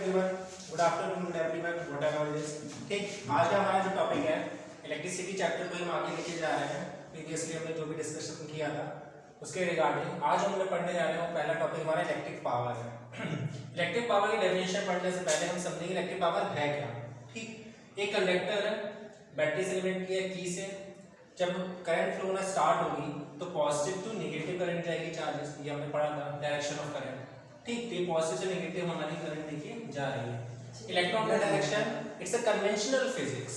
Everyone, good afternoon, good everyone, what ever it is. ठीक, आज का हमारा जो टॉपिक है इलेक्ट्रिसिटी चैप्टर को हम आगे लेके जा रहे हैं। प्रीवियसली हमने जो भी डिस्कशन किया था उसके रिगार्डिंग आज हम लोग पढ़ने जा रहे हैं। पहला टॉपिक हमारा इलेक्ट्रिक पावर है। इलेक्ट्रिक पावर की डेफिनेशन पढ़ने से पहले हम समझेंगे इलेक्ट्रिक पावर है क्या। ठीक, एक कंडक्टर है, बैटरी से एलिमेंट की है की से, जब करंट फ्लो होना स्टार्ट होगी तो पॉजिटिव टू नेगेटिव करंट जाएगी चार्जेस, ये हमने पढ़ा था डायरेक्शन ऑफ करंट। ठीक, तो ये पॉजिटिव से नेगेटिव हमारी करंट लेके जा रही है। इलेक्ट्रॉन का direction it's a conventional physics,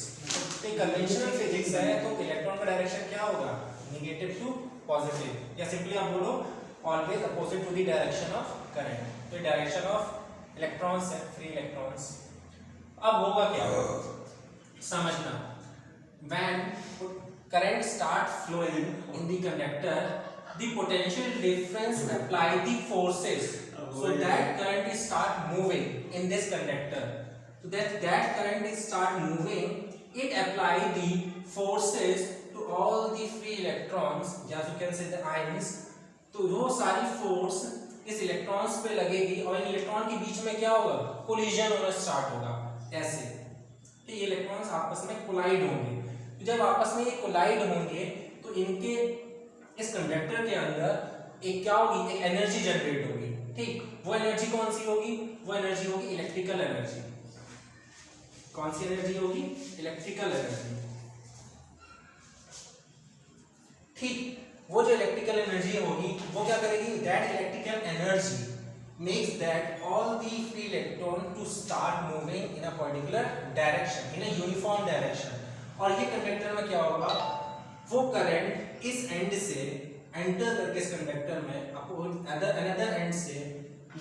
तो कन्वेंशनल फिजिक्स है तो इलेक्ट्रॉन का डायरेक्शन क्या होगा, नेगेटिव टू पॉजिटिव, या सिंपली आप बोलो always opposite to the direction of current. तो डायरेक्शन ऑफ इलेक्ट्रॉन्स है, फ्री इलेक्ट्रॉन्स। अब होगा क्या, समझना, when current start flowing in the conductor, the potential difference apply the forces so that current is start moving in this conductor. So that current is start moving, it apply the forces to all the free electrons, as you can say the ions. तो वो सारी force इस electrons पे लगेगी और इन electron के बीच में क्या होगा, कोलिजन होना स्टार्ट होगा। ऐसे ये इलेक्ट्रॉन्स आपस में कोलाइड होंगे। जब आपस में ये कोलाइड होंगे तो इनके इस कंडक्टर के अंदर एक क्या होगी, एक एनर्जी जनरेट होगी। ठीक, वो एनर्जी कौन सी होगी, वो एनर्जी होगी इलेक्ट्रिकल एनर्जी। कौन सी एनर्जी होगी, इलेक्ट्रिकल एनर्जी। ठीक, वो जो इलेक्ट्रिकल एनर्जी होगी वो क्या करेगी, that electrical energy makes that all the free electron to start moving in a particular direction, in a uniform direction। और ये कंडक्टर में क्या होगा, वो करंट इस एंड से एंटर करके इस कंडक्टर में अनदर एंड से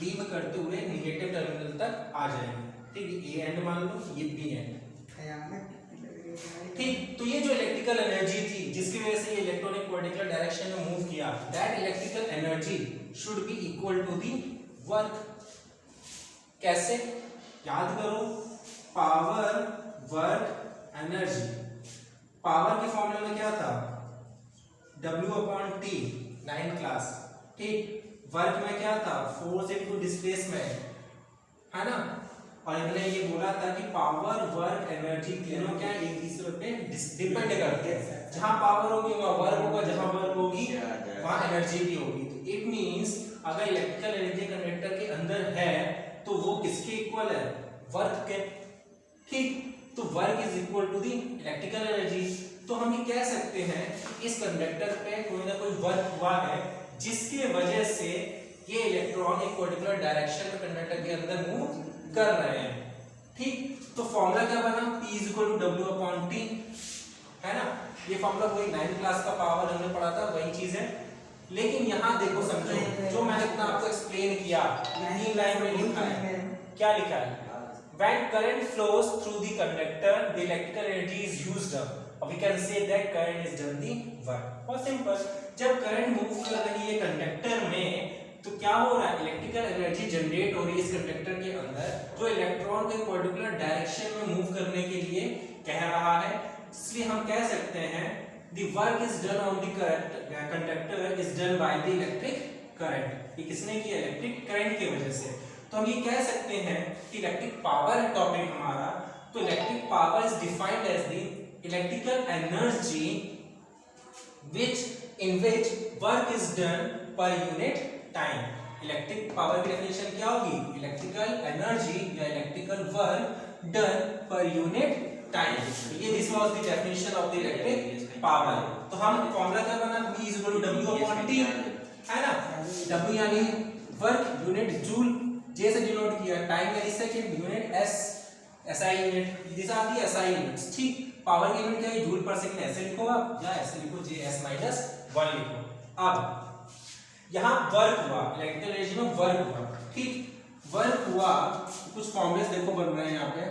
लीव करते हुए नेगेटिव टर्मिनल तक आ जाएगी। ठीक, ये एंड मान लो, ये बी एंड। ठीक, तो ये जो इलेक्ट्रिकल एनर्जी थी जिसकी वजह से ये इलेक्ट्रॉन एक पर्टिकुलर डायरेक्शन में मूव किया, that electrical energy should be equal to the work. कैसे, याद करो, पावर वर्क एनर्जी। पावर के फॉर्मूले में क्या था, W/T, 9th क्लास। ठीक, वर्क में क्या था, फोर्स इनटू डिस्प्लेसमेंट, है ना। और इन्होंने ये बोला था कि पावर वर्क एनर्जी तीनों क्या एक दूसरे पे डिपेंड करते हैं। जहां पावर होगी वहां वर्क होगा, जहां वर्क होगी वहां एनर्जी भी होगी। तो इट मींस अगर इलेक्ट्रिकल एनर्जी कंडक्टर के अंदर है तो वो किसके इक्वल है, वर्क के। ठीक, तो work is equal to the electrical energy. तो हम ये कह सकते हैं इस कंडक्टर पे कोई ना कोई वर्क हुआ है जिसके वजह से ये इलेक्ट्रॉन एक पर्टिकुलर डायरेक्शन में कंडक्टर के अंदर मूव कर रहे हैं। ठीक, तो फॉर्मूला क्या बना, P is equal to W/T, है ना। ये फॉर्मूला वही 9th क्लास का पावर हमने पढ़ा था, वही चीज है। लेकिन यहाँ देखो, समझो, जो मैंने इतना आपको एक्सप्लेन किया, तीन लाइन में लिखा है, क्या लिखा है, when current flows through the conductor the electrical energy is used up, or we can say that current is done the work। बहुत सिंपल, जब करंट मूव कर रही है कंडक्टर में तो क्या हो रहा है, इलेक्ट्रिकल एनर्जी जनरेट हो रही है इस कंडक्टर के अंदर, जो इलेक्ट्रॉन को एक पर्टिकुलर डायरेक्शन में मूव करने के लिए कह रहा है। इसलिए हम कह सकते हैं the work is done on the conductor is done by the electric current। ये किसने किया, इलेक्ट्रिक करंट की वजह से। तो हम ये कह सकते हैं कि इलेक्ट्रिक पावर है टॉपिक हमारा। तो electric power is defined as the electrical energy in which work is done per unit time। Electric power की डेफिनेशन क्या होगी, इलेक्ट्रिकल एनर्जी या electrical work done per unit time. ये this was the definition of the electric power. तो हम formula क्या बना, V is equal to W/T, है ना। W यानी वर्क, यूनिट जूल, J से डिनोट किया, टाइम यानी second, unit S, SI unit, this are the SI units. ठीक, पावर की यूनिट क्या है, जूल पर सेकंड, ऐसे लिखो आप, या ऐसे लिखो JS-1 लिखो। अब यहाँ वर्क हुआ, इलेक्ट्रिकल एनर्जी में वर्क हुआ। ठीक, वर्क हुआ, कुछ फॉर्मूलेस देखो बन रहे हैं यहाँ पे।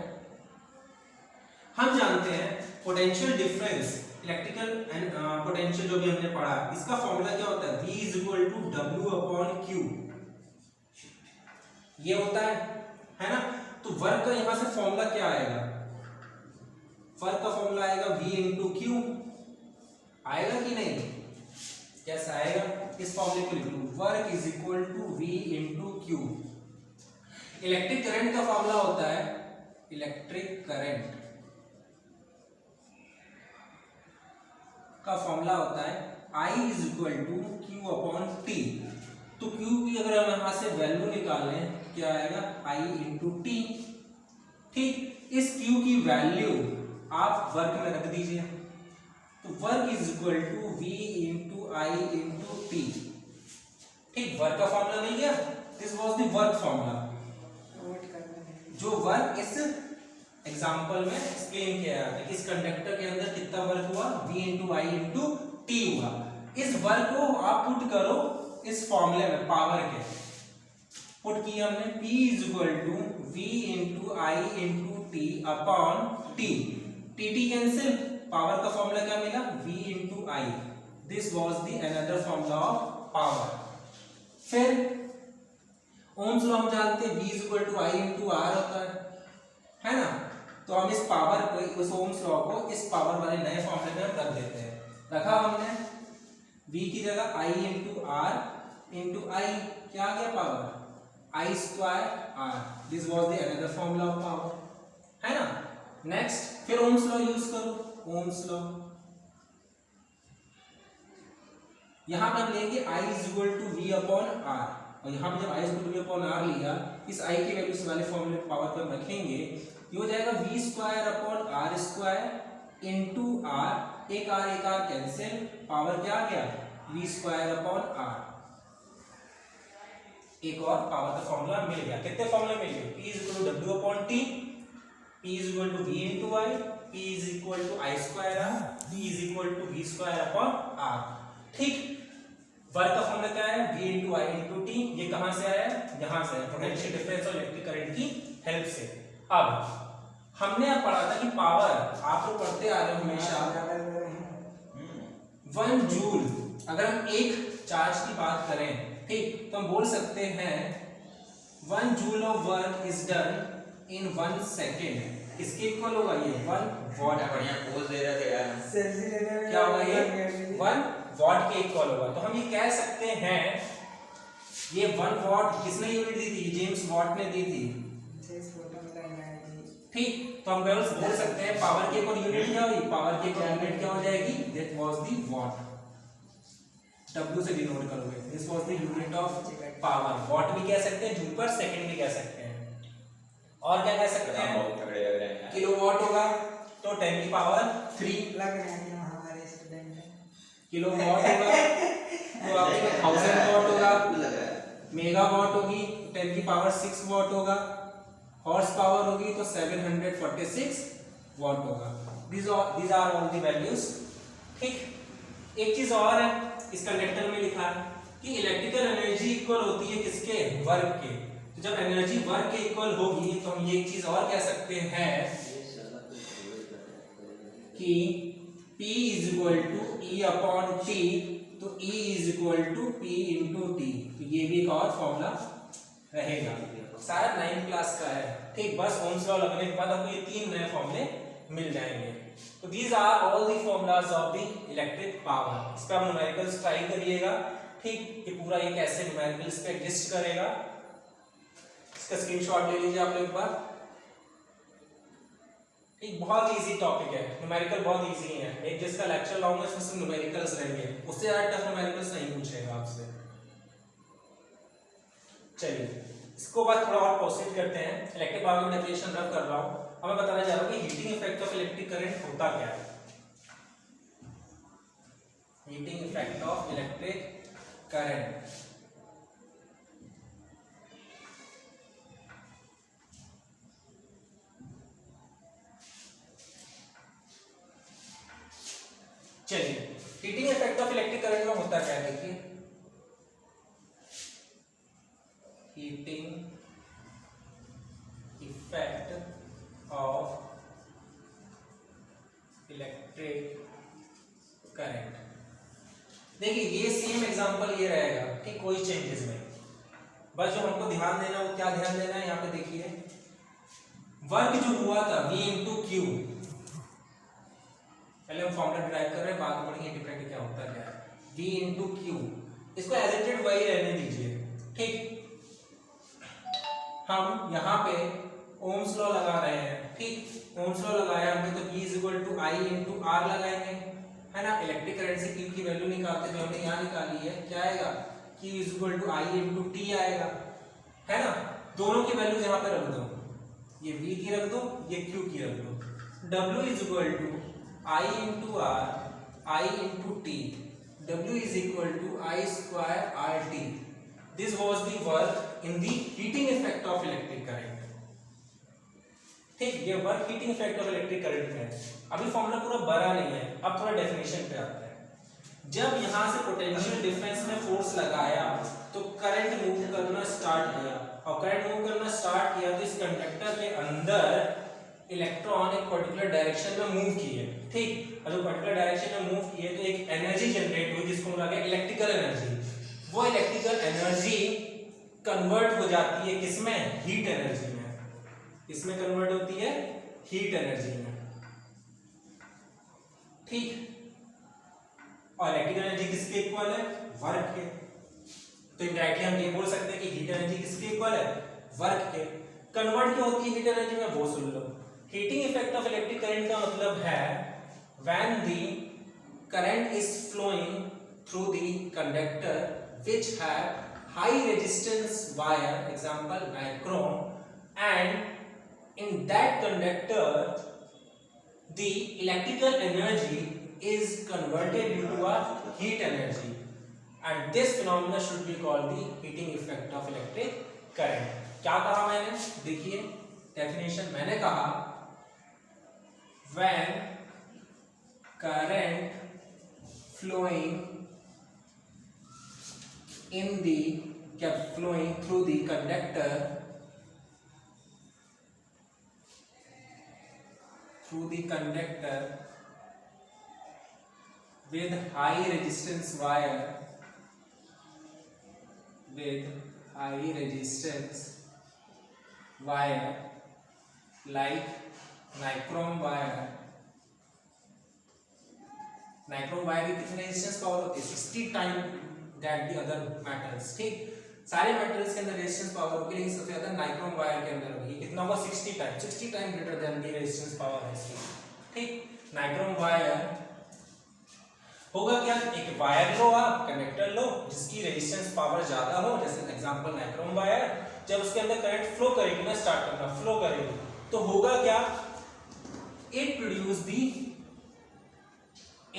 हम जानते हैं potential difference, electrical and potential जो भी हमने पढ़ा, इसका फॉर्मूला क्या होता है, V is equal to W/Q, ये होता है ना। तो वर्क का यहां से फॉर्मूला क्या आएगा, वर्क का फॉर्मूला आएगा V इंटू Q, आएगा कि नहीं, कैसा आएगा, इस फॉर्मूले को लिख लो, work is equal to V into Q। Electric current का फॉर्मूला होता है, इलेक्ट्रिक करंट का फॉर्मूला होता है I is equal to Q upon T. तो Q की अगर हम यहां से वैल्यू निकालें क्या आएगा, I इंटू टी। ठीक, इस Q की वैल्यू आप वर्क में रख दीजिए, तो work is equal to V into I into T. ठीक, वर्क का फॉर्मूला मिल गया, this was the work formula. जो वर्क इस एग्जांपल में एक्सप्लेन किया है कि इस कंडक्टर के अंदर कितना वर्क हुआ, V into I into T हुआ। इस वर्क को आप पुट करो इस फॉर्मूले में पावर के, पुट किया हमने P is equal to V into I into T upon T. T cancel, power का फॉर्मूला क्या मिला, V into I. This was the another formula of power. फिर ओम्स लॉ हम जानते हैं, V is equal to I into R होता है ना। तो हम इस पावर को, इस ओम्स लॉ को इस पावर वाले नए फॉर्मूले में रख देते हैं। रखा हमने V की जगह I into R into I, क्या आ गया power, I square R. This was the another formula of power, है ना। नेक्स्ट फिर ओम्स लॉ यूज करो, ओम्स लॉ यहां पर हम लेंगे I is equal to V upon R, और यहां पे जब I is equal to V upon R लिया, इस I की वैल्यू इस वाले फॉर्मूले पावर पर रखेंगे, ये हो जाएगा V square upon R square into R. एक आर कैंसिल, पावर क्या आ गया, V स्क्वायर अपॉन आर। एक और पावर का फॉर्मूला मिल गया। कितने फॉर्मूले मिल गए, P is equal to W upon T, P is equal to V into I, P is equal to I square R, P is equal to V square upon R। ठीक, work का formula क्या है, V into I into T. ये कहां से आया, यहां से, पोटेंशियल डिफरेंस और इलेक्ट्रिक करंट की हेल्प से। अब हमने अब पढ़ा था कि पावर, आप लोग पढ़ते आ रहे हो हमेशा, 1 जूल। अगर हम एक चार्ज की बात करें, ठीक, तो हम बोल सकते हैं 1 joule of work is done in 1 second. इसके इक्वल होगा ये 1 वॉट। बढ़िया पोज दे रहे थे यार, क्या होगा ये 1 वॉट के इक्वल होगा। तो हम ये कह सकते हैं, ये 1 वॉट किसने यूनिट दी थी, जेम्स वॉट ने दी थी। ठीक, तो हम बोल सकते हैं पावर की एक और यूनिट क्या होगी, पावर की एक और यूनिट क्या हो जाएगी, that was the what. W से डिनोट करोगे, this was the unit of power. What भी कह सकते हैं, जूल पर सेकंड भी कह सकते हैं, और क्या कह सकते हैं, किलोवाट होगा तो 10 की पावर 3 लग रहा है हमारे स्टूडेंट है। किलोवाट होगा तो आपके 1000 वॉट होगा, मेगावाट होगी 10 की पावर 6 वॉट होगा, हॉर्स पावर होगी तो 746 वॉट होगा। these are all the values। ठीक, एक चीज और है, इस कंडक्टर में लिखा है कि इलेक्ट्रिकल एनर्जी इक्वल होती है किसके, वर्क के। तो जब एनर्जी वर्क के इक्वल होगी तो हम ये एक चीज और कह सकते हैं कि P is equal to E upon T, तो E is equal to P into T. तो ये भी एक और फॉर्मूला रहेगा, शायद 9th क्लास का है। ठीक, बस ओम्स लॉ लगने के बाद आपको ये 3 नए फॉर्मूले मिल जाएंगे। तो these are all the formulas of the electric power. इस पे आप न्यूमेरिकल्स ट्राई करिएगा। ठीक, कि पूरा ये कैसे न्यूमेरिकल्स पे एग्जिस्ट करेगा, इसका स्क्रीनशॉट ले लीजिए आप लोग एक बार। ठीक, बहुत इजी टॉपिक है, न्यूमेरिकल बहुत इजी है। एक जिसका लेक्चर लाऊंगा इसमें सिर्फ न्यूमेरिकल्स रहेंगे, उससे ज्यादा टफ न्यूमेरिकल्स नहीं पूछेगा आपसे। चलिए इसको बाद थोड़ा और प्रोसीड करते हैं। इलेक्ट्रिक पावर की डेफिनेशन रफ कर रहा हूं। अब मैं बताने जा रहा हूं कि heating effect of electric current होता क्या है। Heating effect of electric current, चलिए heating effect of electric current में होता क्या है, देखिए heating effect of electric current. देखिए ये सेम एग्जांपल ये रहेगा, ठीक, कोई चेंजेस नहीं, बस जो हमको ध्यान देना है वो क्या ध्यान देना है, यहाँ पे देखिए वर्क जो हुआ था V इंटू क्यू, पहले हम फॉर्मूला डिराइव कर रहे हैं, बाद में पढ़ेंगे इफेक्ट क्या होता है। V इंटू क्यू, इसको एज इट इज वही रहने दीजिए। ठीक, हम यहाँ पे ओम्स लॉ लगा रहे हैं, ठीक। ओम्स लॉ लगाया हमने तो V = I × R लगाएंगे, है ना। इलेक्ट्रिक करंट से Q की वैल्यू निकालते थे, हमने यहाँ निकाली है, क्या आएगा, Q = I × T आएगा, है ना। दोनों की वैल्यूज यहाँ पे रख दो, ये V की रख दो, ये Q की रख दो। W = I × R, I × T, W = I² RT. This was the work in the heating effect of electric current. ठीक, ये work heating effect of electric current में है। अभी फॉर्मूला पूरा बड़ा नहीं है, अब थोड़ा डेफिनेशन पे आते हैं। जब यहाँ से पोटेंशियल डिफरेंस में फोर्स लगाया तो करंट मूव करना स्टार्ट किया, और करंट मूव करना स्टार्ट किया तो इस कंडक्टर के अंदर इलेक्ट्रॉन एक पर्टिकुलर डायरेक्शन में मूव किए, ठीक। और जो पर्टिकुलर डायरेक्शन में मूव किए तो एक एनर्जी जनरेट हुई जिसको बोला गया इलेक्ट्रिकल एनर्जी। वो इलेक्ट्रिकल एनर्जी कन्वर्ट हो जाती है किसमें, हीट एनर्जी में। इसमें कन्वर्ट होती है हीट एनर्जी में, ठीक। और इलेक्ट्रिकल एनर्जी किसके इक्वल है, वर्क के। तो इनडायरेक्टली हम ये बोल सकते हैं कि हीट एनर्जी किसके इक्वल है, वर्क के। कन्वर्ट क्यों होती है हीट एनर्जी में, वो सुन लो। Heating effect of electric current का मतलब है when the current is flowing through the conductor which have high resistance wire, example nichrome, and in that conductor the electrical energy is converted into a heat energy, and this phenomena should be called the heating effect of electric current. क्या कहा मैंने, देखिए definition मैंने कहा when current flowing in the kept flowing through the conductor with high resistance wire like nichrome wire। nichrome wire की कितनी resistance power होती है, 60 time that the other metals, ठीक। सारे मेटल्स के अंदर रेजिस्टेंस पावर होगी, लेकिन सबसे ज्यादा नाइक्रोम वायर के अंदर होगी। कितना होगा, 60 time greater than the resistance power है इसकी, ठीक। नाइक्रोम वायर होगा क्या, एक वायर लो आप, कंडक्टर लो जिसकी रेजिस्टेंस पावर ज्यादा हो, जैसे एग्जांपल नाइक्रोम वायर। जब उसके अंदर करंट फ्लो करेगी ना, स्टार्ट करना फ्लो करेगी, तो होगा क्या, it produce the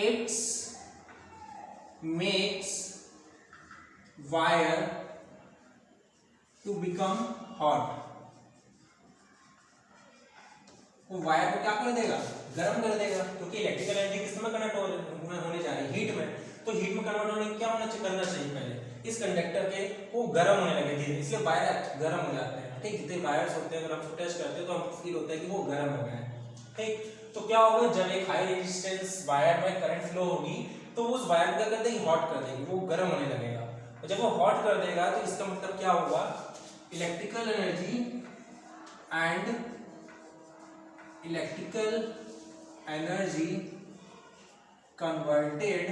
it's makes wire to become hot। वो वायर को क्या कर देगा, गर्म कर देगा, क्योंकि इलेक्ट्रिकल एनर्जी किसमें कन्वर्ट होने जा रही है, हीट में। तो हीट में कन्वर्ट होने क्या करना चाहिए, पहले इस कंडक्टर के वो गर्म होने लगे धीरे, इसलिए वायर गर्म हो जाते हैं, ठीक। जितने वायर्स होते हैं अगर हम उसको टच करते हैं तो हमको फील होता है कि वो गर्म हो गए हैं, ठीक। तो क्या होगा, जब एक हाई रेजिस्टेंस वायर में करंट फ्लो होगी तो उस वायर को क्या कर देगी, हॉट कर देगी, वो गर्म होने लगेगा। जब वो हॉट कर देगा तो इसका मतलब क्या होगा, electrical energy converted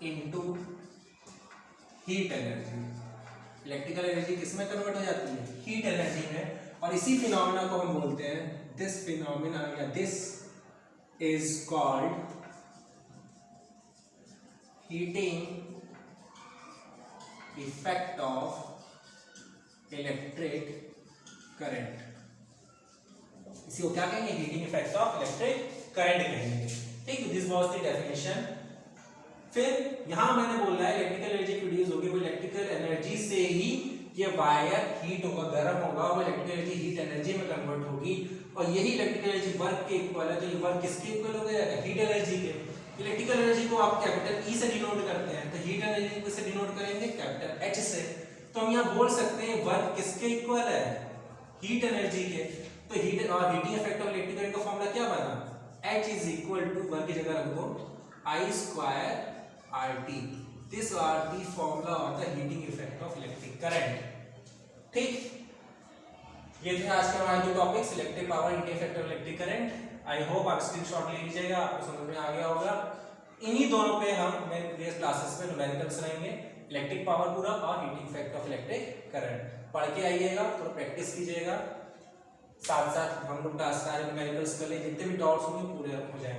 into heat energy. Electrical energy किसमें कन्वर्ट हो जाती है, हीट एनर्जी में। और इसी फिनोमेना को हम बोलते हैं, दिस फिनोमेना या this is called heating effect of electric current. इसी को क्या कहेंगे, heating effect of electric current कहेंगे, ठीक। This was the definition. फिर यहां मैंने बोला है इलेक्ट्रिकल एनर्जी प्रोड्यूस होगी, वो इलेक्ट्रिकल एनर्जी से ही ये वायर हीट होगा, गर्म होगा, और इलेक्ट्रिकल एनर्जी हीट एनर्जी में कन्वर्ट होगी, और यही इलेक्ट्रिकल एनर्जी वर्क के इक्वल है। तो ये वर्क किसके इक्वल हो गया, हीट एनर्जी के। इलेक्ट्रिकल एनर्जी को आप कैपिटल ई से डिनोट करते हैं, तो हीट एनर्जी को से डिनोट करेंगे कैपिटल एच से। तो हम यहाँ बोल सकते हैं वर्क किसके इक्वल है, हीट एनर्जी के। तो हीट और heating effect of electric current का फॉर्मूला क्या बना, H is equal to, work की जगह रख दो, I² RT। This are the formula of the heating effect of electric current, ठीक। ये थे आज के हमारे जो topics, electric power, heating effect of electric current. I hope आप स्क्रीनशॉट ले लीजिएगा, आपको समझ में आ गया होगा। इन्हीं दोनों पे हम प्रीवियस क्लासेस में न्यूमेरिकल्स रहेंगे, इलेक्ट्रिक पावर पूरा और heating effect of electric current. पढ़ के आइएगा, थोड़ा प्रैक्टिस कीजिएगा, साथ साथ हम लोग टास्क सारे न्यूमेरिकल्स कर लिए, जितने भी डाउट्स होंगे पूरे हो जाएंगे।